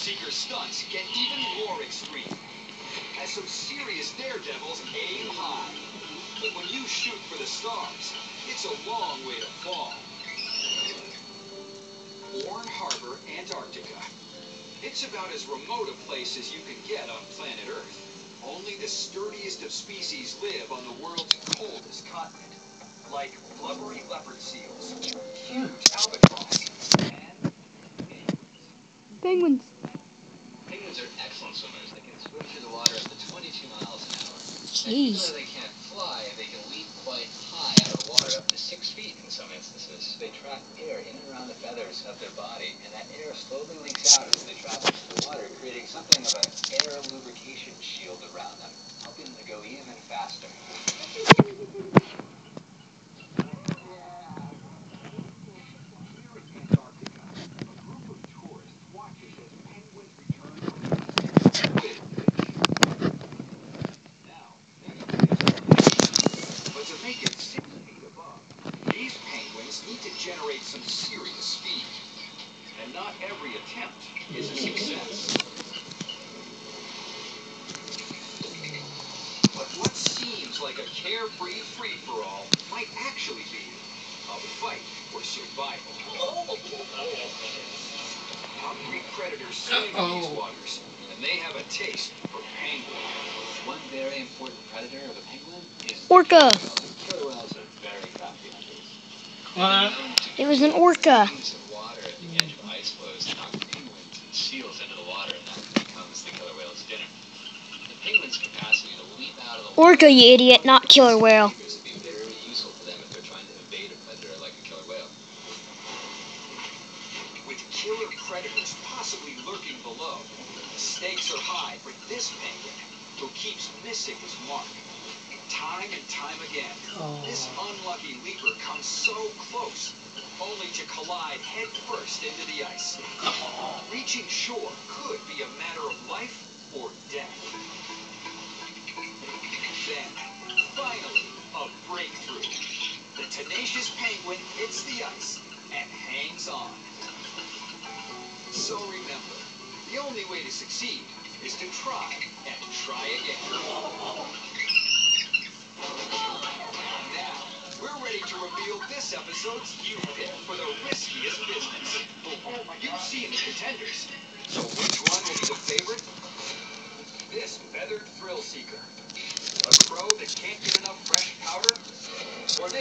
Seeker stunts get even more extreme, as some serious daredevils aim high. But when you shoot for the stars, it's a long way to fall. Bourne Harbor, Antarctica. It's about as remote a place as you can get on planet Earth. Only the sturdiest of species live on the world's coldest continent, like blubbery leopard seals, huge albatross, and penguins. Penguins are excellent swimmers. They can swim through the water up to 22 miles an hour. Jeez. Even though they can't fly, they can leap quite high out of the water, up to 6 feet in some instances. They trap air in and around the feathers of their body, and that air slowly leaks out as they travel into the water, creating something of an air lubrication shield around them, helping them to go even faster. These penguins need to generate some serious speed, and not every attempt is a success. But what seems like a carefree free-for-all might actually be a fight for survival. Hungry predators swim in these waters, and they have a taste for penguin. One very important predator of a penguin is Orca. Killer whales are very crafty hunters. It was an orca. Water at the edge of ice floes knock penguins and seals into the water, and that becomes the killer whale's dinner. The penguin's capacity to leap out of the water, Orca, you idiot, not killer whale. would be very useful to them if they're trying to evade a predator like a killer whale. With killer predators possibly lurking below, the stakes are high for this penguin, who keeps missing his mark. Time and time again, this unlucky leaper comes so close, only to collide head first into the ice. Reaching shore could be a matter of life or death. Then, finally, a breakthrough. The tenacious penguin hits the ice and hangs on. So remember, the only way to succeed is to try and try again. Now, we're ready to reveal this episode's youth pick for the riskiest business. You've seen the contenders, so which one will be the favorite? This feathered thrill seeker, a crow that can't get enough fresh powder, or this